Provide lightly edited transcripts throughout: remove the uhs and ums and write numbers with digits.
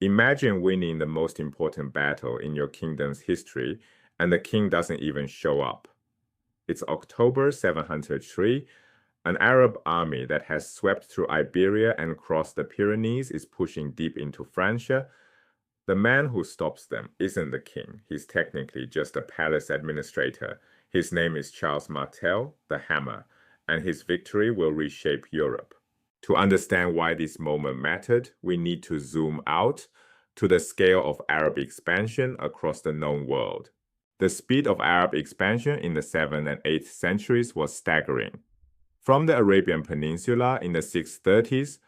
Imagine winning the most important battle in your kingdom's history, and the king doesn't even show up. It's October 703. An Arab army that has swept through Iberia and crossed the Pyrenees is pushing deep into Francia. The man who stops them isn't the king. He's technically just a palace administrator. His name is Charles Martel, the Hammer, and his victory will reshape Europe. To understand why this moment mattered, we need to zoom out to the scale of Arab expansion across the known world. The speed of Arab expansion in the 7th and 8th centuries was staggering. From the Arabian Peninsula in the 630s,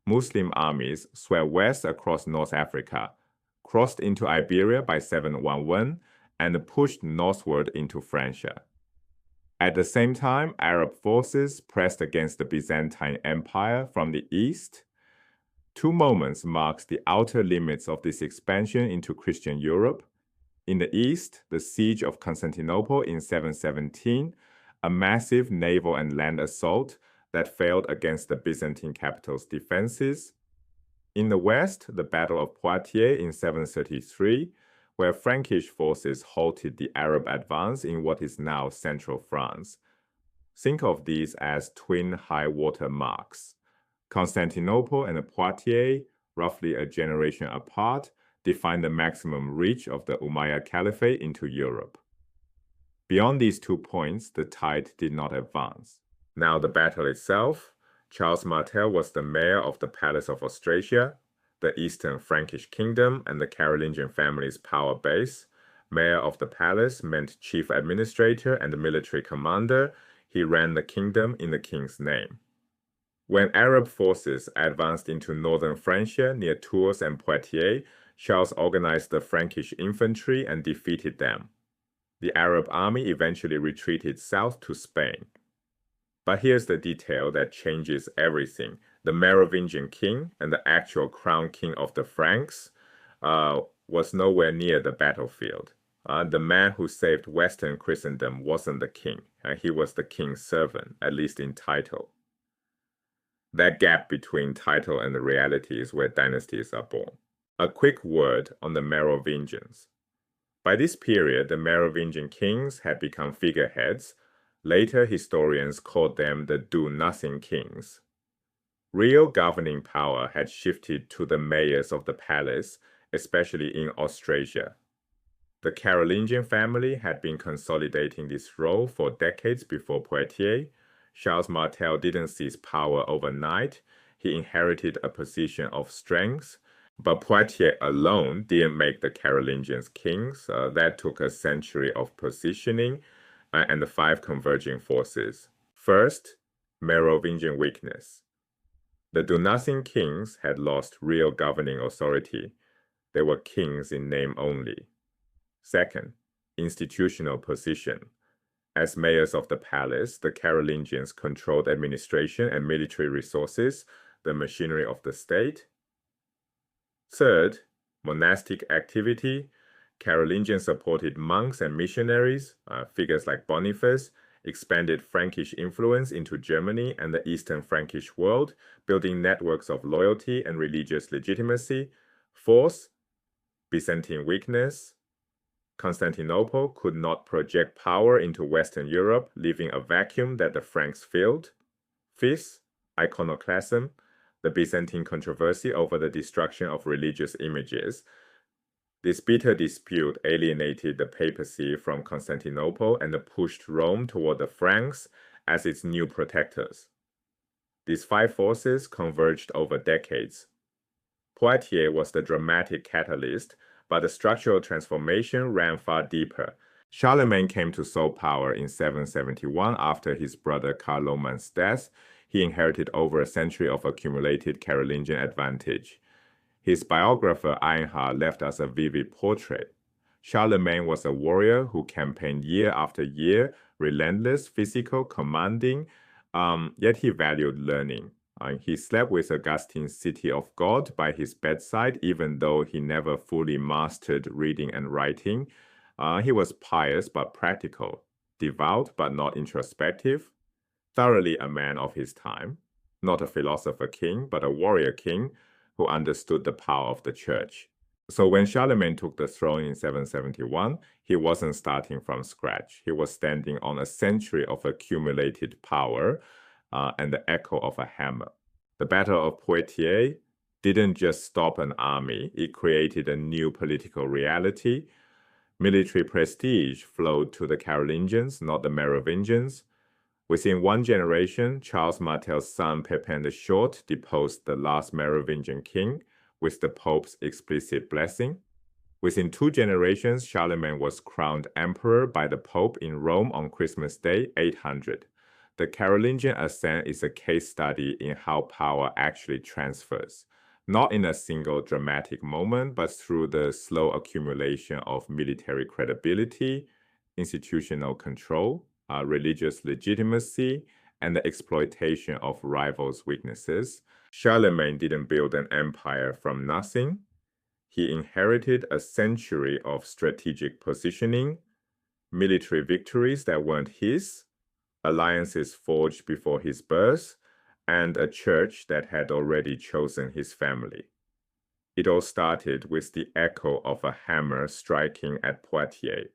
Muslim armies swept west across North Africa, crossed into Iberia by 711, and pushed northward into Francia. At the same time, Arab forces pressed against the Byzantine Empire from the east. Two moments marked the outer limits of this expansion into Christian Europe. In the east, the Siege of Constantinople in 717, a massive naval and land assault that failed against the Byzantine capital's defenses. In the west, the Battle of Poitiers in 733, where Frankish forces halted the Arab advance in what is now central France. Think of these as twin high-water marks. Constantinople and Poitiers, roughly a generation apart, defined the maximum reach of the Umayyad Caliphate into Europe. Beyond these 2 points, the tide did not advance. Now the battle itself. Charles Martel was the mayor of the Palace of Austrasia, the Eastern Frankish Kingdom and the Carolingian family's power base. Mayor of the palace meant chief administrator and military commander. He ran the kingdom in the king's name. When Arab forces advanced into northern Francia near Tours and Poitiers, Charles organized the Frankish infantry and defeated them. The Arab army eventually retreated south to Spain. But here's the detail that changes everything. The Merovingian king and the actual crown king of the Franks was nowhere near the battlefield. The man who saved Western Christendom wasn't the king. He was the king's servant, at least in title. That gap between title and the reality is where dynasties are born. A quick word on the Merovingians. By this period, the Merovingian kings had become figureheads. Later, historians called them the do-nothing kings. Real governing power had shifted to the mayors of the palace, especially in Austrasia. The Carolingian family had been consolidating this role for decades before Poitiers. Charles Martel didn't seize power overnight. He inherited a position of strength. But Poitiers alone didn't make the Carolingians kings. That took a century of positioning and the 5 converging forces. First, Merovingian weakness. The do-nothing kings had lost real governing authority. They were kings in name only. Second, institutional position. As mayors of the palace, the Carolingians controlled administration and military resources, the machinery of the state. Third, monastic activity. Carolingians supported monks and missionaries, figures like Boniface, expanded Frankish influence into Germany and the Eastern Frankish world, building networks of loyalty and religious legitimacy. Fourth, Byzantine weakness. Constantinople could not project power into Western Europe, leaving a vacuum that the Franks filled. Fifth, iconoclasm, the Byzantine controversy over the destruction of religious images. This bitter dispute alienated the papacy from Constantinople and pushed Rome toward the Franks as its new protectors. These 5 forces converged over decades. Poitiers was the dramatic catalyst, but the structural transformation ran far deeper. Charlemagne came to sole power in 771 after his brother Carloman's death. He inherited over a century of accumulated Carolingian advantage. His biographer Einhard left us a vivid portrait. Charlemagne was a warrior who campaigned year after year, relentless, physical, commanding, yet he valued learning. He slept with Augustine's City of God by his bedside, even though he never fully mastered reading and writing. He was pious but practical, devout but not introspective, thoroughly a man of his time, not a philosopher king, but a warrior king, who understood the power of the church. So when Charlemagne took the throne in 771, he wasn't starting from scratch. He was standing on a century of accumulated power and the echo of a hammer. The Battle of Poitiers didn't just stop an army, it created a new political reality. Military prestige flowed to the Carolingians, not the Merovingians. Within one generation, Charles Martel's son Pepin the Short deposed the last Merovingian king with the Pope's explicit blessing. Within 2 generations, Charlemagne was crowned emperor by the Pope in Rome on Christmas Day, 800. The Carolingian ascent is a case study in how power actually transfers, not in a single dramatic moment, but through the slow accumulation of military credibility, institutional control, religious legitimacy, and the exploitation of rivals' weaknesses. Charlemagne didn't build an empire from nothing. He inherited a century of strategic positioning, military victories that weren't his, alliances forged before his birth, and a church that had already chosen his family. It all started with the echo of a hammer striking at Poitiers.